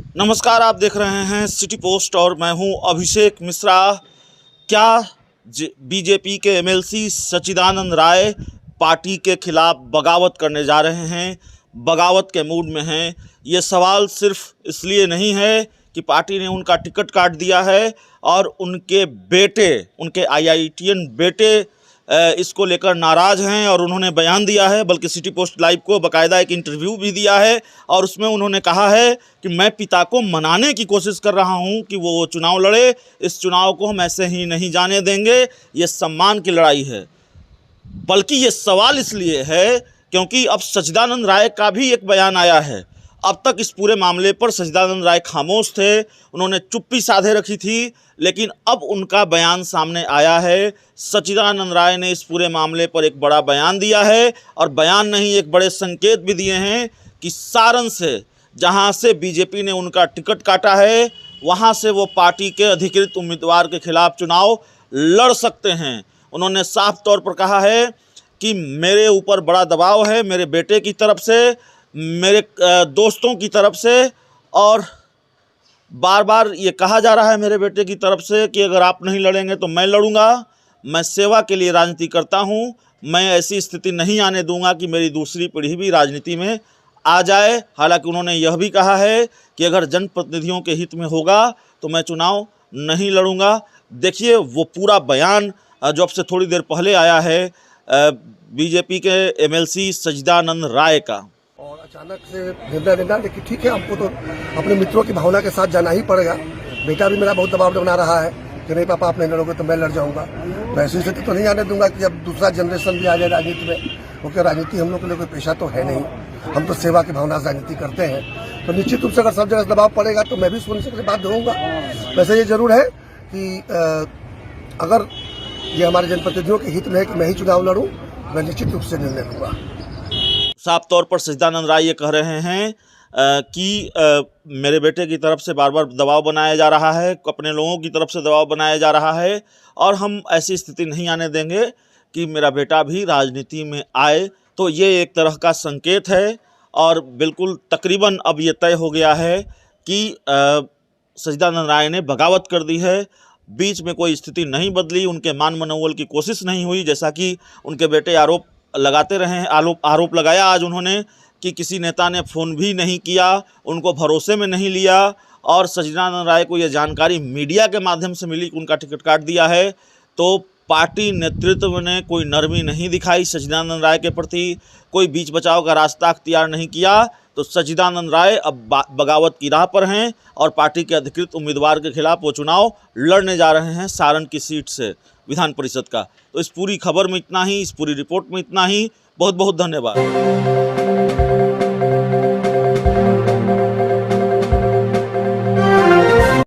नमस्कार, आप देख रहे हैं सिटी पोस्ट और मैं हूं अभिषेक मिश्रा। क्या बीजेपी के एमएलसी सच्चिदानंद राय पार्टी के खिलाफ बगावत करने जा रहे हैं, बगावत के मूड में हैं? ये सवाल सिर्फ इसलिए नहीं है कि पार्टी ने उनका टिकट काट दिया है और उनके बेटे, उनके आईआईटीएन बेटे इसको लेकर नाराज़ हैं और उन्होंने बयान दिया है, बल्कि सिटी पोस्ट लाइव को बाकायदा एक इंटरव्यू भी दिया है और उसमें उन्होंने कहा है कि मैं पिता को मनाने की कोशिश कर रहा हूं कि वो चुनाव लड़े, इस चुनाव को हम ऐसे ही नहीं जाने देंगे, ये सम्मान की लड़ाई है। बल्कि ये सवाल इसलिए है क्योंकि अब सच्चिदानंद राय का भी एक बयान आया है। अब तक इस पूरे मामले पर सच्चिदानंद राय खामोश थे, उन्होंने चुप्पी साधे रखी थी, लेकिन अब उनका बयान सामने आया है। सच्चिदानंद राय ने इस पूरे मामले पर एक बड़ा बयान दिया है और बयान नहीं, एक बड़े संकेत भी दिए हैं कि सारण से, जहां से बीजेपी ने उनका टिकट काटा है, वहां से वो पार्टी के अधिकृत उम्मीदवार के खिलाफ चुनाव लड़ सकते हैं। उन्होंने साफ तौर पर कहा है कि मेरे ऊपर बड़ा दबाव है, मेरे बेटे की तरफ से, मेरे दोस्तों की तरफ से, और बार बार ये कहा जा रहा है मेरे बेटे की तरफ से कि अगर आप नहीं लड़ेंगे तो मैं लड़ूंगा। मैं सेवा के लिए राजनीति करता हूं, मैं ऐसी स्थिति नहीं आने दूंगा कि मेरी दूसरी पीढ़ी भी राजनीति में आ जाए। हालांकि उन्होंने यह भी कहा है कि अगर जनप्रतिनिधियों के हित में होगा तो मैं चुनाव नहीं लड़ूंगा। देखिए वो पूरा बयान जो अब से थोड़ी देर पहले आया है बीजेपी के एमएलसी सच्चिदानंद राय का। और अचानक से निर्णय लेना, लेकिन ठीक है, हमको तो अपने मित्रों की भावना के साथ जाना ही पड़ेगा। बेटा भी मेरा बहुत दबाव बना रहा है कि नहीं पापा आप नहीं लड़ोगे तो मैं लड़ जाऊंगा। तो ऐसी स्थिति तो नहीं आने दूंगा कि अब दूसरा जनरेशन भी आ जाए राजनीति में, क्योंकि राजनीति हम लोग के लिए कोई पेशा तो है नहीं, हम तो सेवा की भावना से राजनीति करते हैं। तो निश्चित रूप से अगर सब जगह दबाव पड़ेगा तो मैं भी सुनने से बाध्य होऊंगा। वैसे ये जरूर है कि अगर ये हमारे जनप्रतिनिधियों के हित में है कि मैं ही चुनाव लड़ूं, मैं निश्चित रूप से निर्णय लूंगा। साफ तौर पर सच्चिदानंद राय ये कह रहे हैं कि मेरे बेटे की तरफ से बार बार दबाव बनाया जा रहा है, अपने लोगों की तरफ से दबाव बनाया जा रहा है और हम ऐसी स्थिति नहीं आने देंगे कि मेरा बेटा भी राजनीति में आए। तो ये एक तरह का संकेत है और बिल्कुल तकरीबन अब ये तय हो गया है कि सच्चिदानंद राय ने बगावत कर दी है। बीच में कोई स्थिति नहीं बदली, उनके मान मनोबल की कोशिश नहीं हुई, जैसा कि उनके बेटे आरोप लगाते रहे हैं। आरोप लगाया आज उन्होंने कि किसी नेता ने फ़ोन भी नहीं किया, उनको भरोसे में नहीं लिया, और सच्चिदानंद राय को यह जानकारी मीडिया के माध्यम से मिली कि उनका टिकट काट दिया है। तो पार्टी नेतृत्व ने कोई नरमी नहीं दिखाई सच्चिदानंद राय के प्रति, कोई बीच बचाव का रास्ता अख्तियार नहीं किया। तो सच्चिदानंद राय अब बगावत की राह पर हैं और पार्टी के अधिकृत उम्मीदवार के खिलाफ वो चुनाव लड़ने जा रहे हैं सारण की सीट से, विधान परिषद का। तो इस पूरी खबर में इतना ही, इस पूरी रिपोर्ट में इतना ही। बहुत बहुत धन्यवाद।